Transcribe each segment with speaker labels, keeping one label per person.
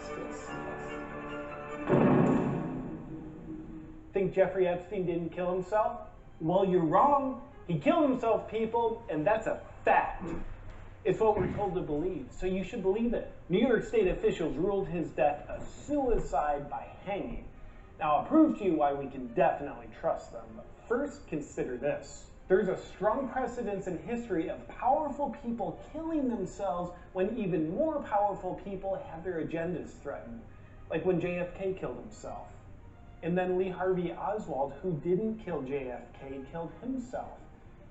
Speaker 1: still sealed. Think Jeffrey Epstein didn't kill himself? Well, you're wrong. He killed himself, people, and that's a fact. It's what we're told to believe, so you should believe it. New York State officials ruled his death a suicide by hanging. Now, I'll prove to you why we can definitely trust them, but first consider this. There's a strong precedence in history of powerful people killing themselves when even more powerful people have their agendas threatened, like when JFK killed himself. And then Lee Harvey Oswald, who didn't kill JFK, killed himself.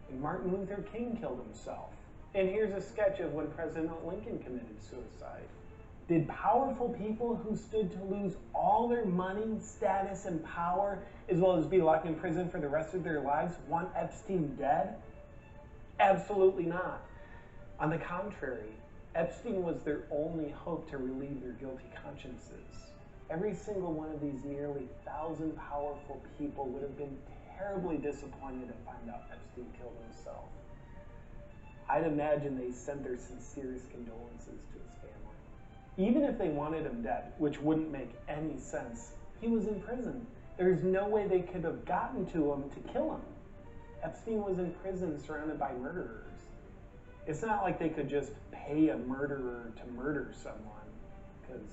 Speaker 1: And Martin Luther King killed himself. And here's a sketch of when President Lincoln committed suicide. Did powerful people who stood to lose all their money, status, and power, as well as be locked in prison for the rest of their lives, want Epstein dead? Absolutely not. On the contrary, Epstein was their only hope to relieve their guilty consciences. Every single one of these nearly 1,000 powerful people would have been terribly disappointed to find out Epstein killed himself. I'd imagine they sent their sincerest condolences to his family. Even if they wanted him dead, which wouldn't make any sense, he was in prison. There's no way they could have gotten to him to kill him. Epstein was in prison surrounded by murderers. It's not like they could just pay a murderer to murder someone, because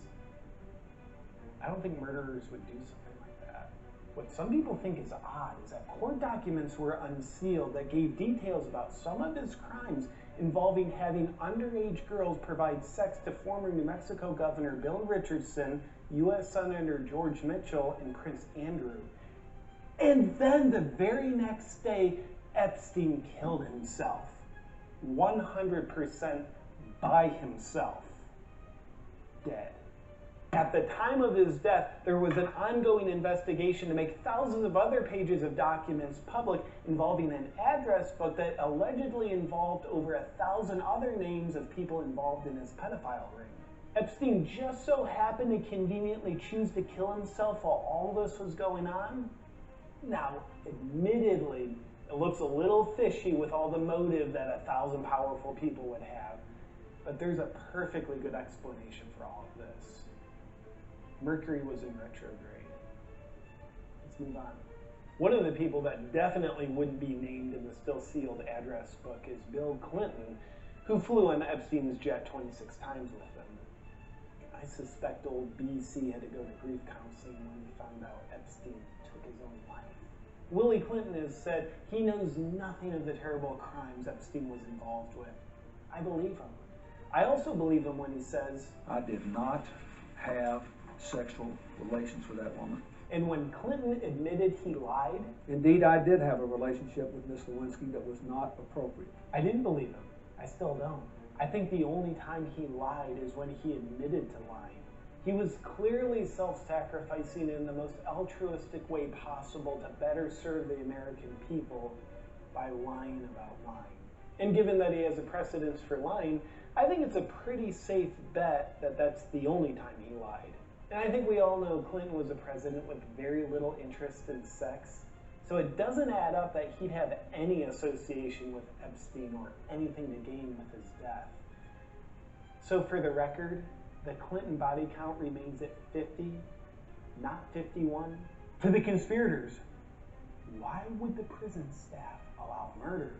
Speaker 1: I don't think murderers would do something like that. What some people think is odd is that court documents were unsealed that gave details about some of his crimes involving having underage girls provide sex to former New Mexico Governor Bill Richardson, U.S. Senator George Mitchell, and Prince Andrew. And then the very next day, Epstein killed himself. 100% by himself. Dead. At the time of his death, there was an ongoing investigation to make thousands of other pages of documents public involving an address book that allegedly involved over 1,000 other names of people involved in his pedophile ring. Epstein just so happened to conveniently choose to kill himself while all this was going on? Now, admittedly, it looks a little fishy with all the motive that 1,000 powerful people would have, but there's a perfectly good explanation for all of this. Mercury was in retrograde. Let's move on. One of the people that definitely wouldn't be named in the still sealed address book is Bill Clinton, who flew on Epstein's jet 26 times with him. I suspect old BC had to go to grief counseling when he found out Epstein took his own life. Willie Clinton has said he knows nothing of the terrible crimes Epstein was involved with. I believe him. I also believe him when he says,
Speaker 2: "I did not have sexual relations with that woman."
Speaker 1: And when Clinton admitted he lied,
Speaker 3: "Indeed, I did have a relationship with Miss Lewinsky that was not appropriate."
Speaker 1: I didn't believe him. I still don't. I think the only time he lied is when he admitted to lying. He was clearly self-sacrificing in the most altruistic way possible to better serve the American people by lying about lying. And given that he has a precedence for lying, I think it's a pretty safe bet that that's the only time he lied. And I think we all know Clinton was a president with very little interest in sex, so it doesn't add up that he'd have any association with Epstein or anything to gain with his death. So for the record, the Clinton body count remains at 50, not 51. To the conspirators, why would the prison staff allow murder?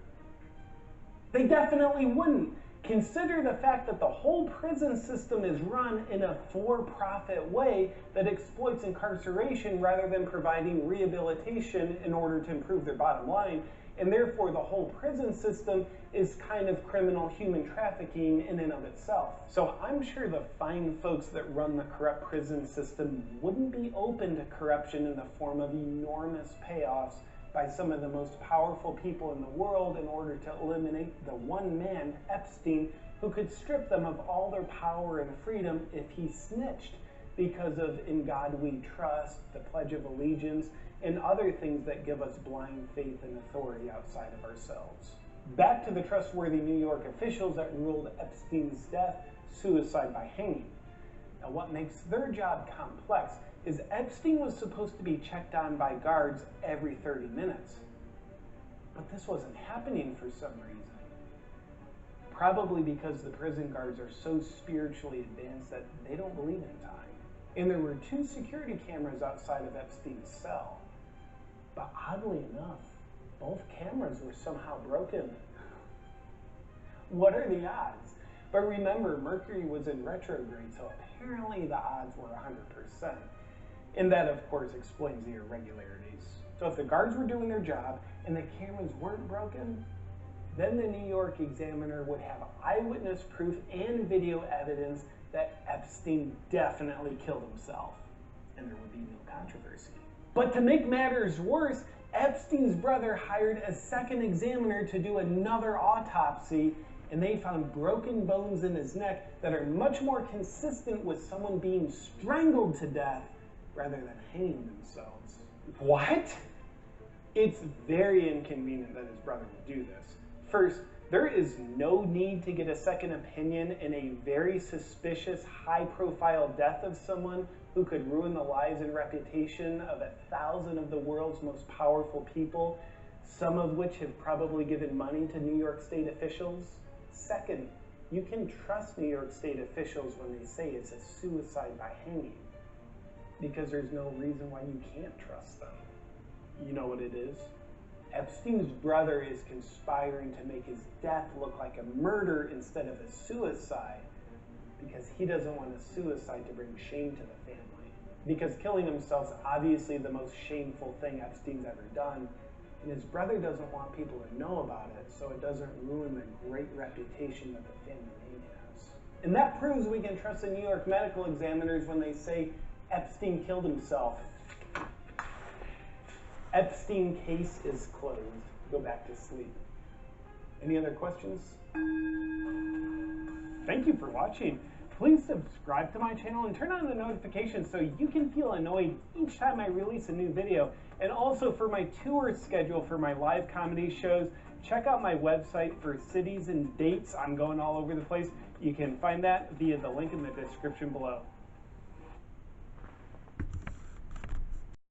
Speaker 1: They definitely wouldn't. Consider the fact that the whole prison system is run in a for-profit way that exploits incarceration rather than providing rehabilitation in order to improve their bottom line, and therefore the whole prison system is kind of criminal human trafficking in and of itself. So I'm sure the fine folks that run the corrupt prison system wouldn't be open to corruption in the form of enormous payoffs by some of the most powerful people in the world in order to eliminate the one man, Epstein, who could strip them of all their power and freedom if he snitched because of "In God We Trust," the Pledge of Allegiance, and other things that give us blind faith and authority outside of ourselves. Back to the trustworthy New York officials that ruled Epstein's death suicide by hanging. Now, what makes their job complex is Epstein was supposed to be checked on by guards every 30 minutes. But this wasn't happening for some reason. probably because the prison guards are so spiritually advanced that they don't believe in time. And there were 2 security cameras outside of Epstein's cell. But oddly enough, both cameras were somehow broken. What are the odds? But remember, Mercury was in retrograde, so apparently the odds were 100%. And that, of course, explains the irregularities. So if the guards were doing their job and the cameras weren't broken, then the New York Examiner would have eyewitness proof and video evidence that Epstein definitely killed himself, and there would be no controversy. But to make matters worse, Epstein's brother hired a second examiner to do another autopsy, and they found broken bones in his neck that are much more consistent with someone being strangled to death rather than hanging themselves. What? It's very inconvenient that his brother would do this. First, there is no need to get a second opinion in a very suspicious, high-profile death of someone who could ruin the lives and reputation of 1,000 of the world's most powerful people, some of which have probably given money to New York State officials. Second, you can trust New York State officials when they say it's a suicide by hanging, because there's no reason why you can't trust them. You know what it is? Epstein's brother is conspiring to make his death look like a murder instead of a suicide, because he doesn't want a suicide to bring shame to the family. Because killing himself is obviously the most shameful thing Epstein's ever done, and his brother doesn't want people to know about it, so it doesn't ruin the great reputation that the family name has. And that proves we can trust the New York medical examiners when they say Epstein killed himself. Epstein case is closed. Go back to sleep. Any other questions? Thank you for watching. Please subscribe to my channel and turn on the notifications so you can feel annoyed each time I release a new video. And also for my tour schedule for my live comedy shows, check out my website for cities and dates. I'm going all over the place. You can find that via the link in the description below.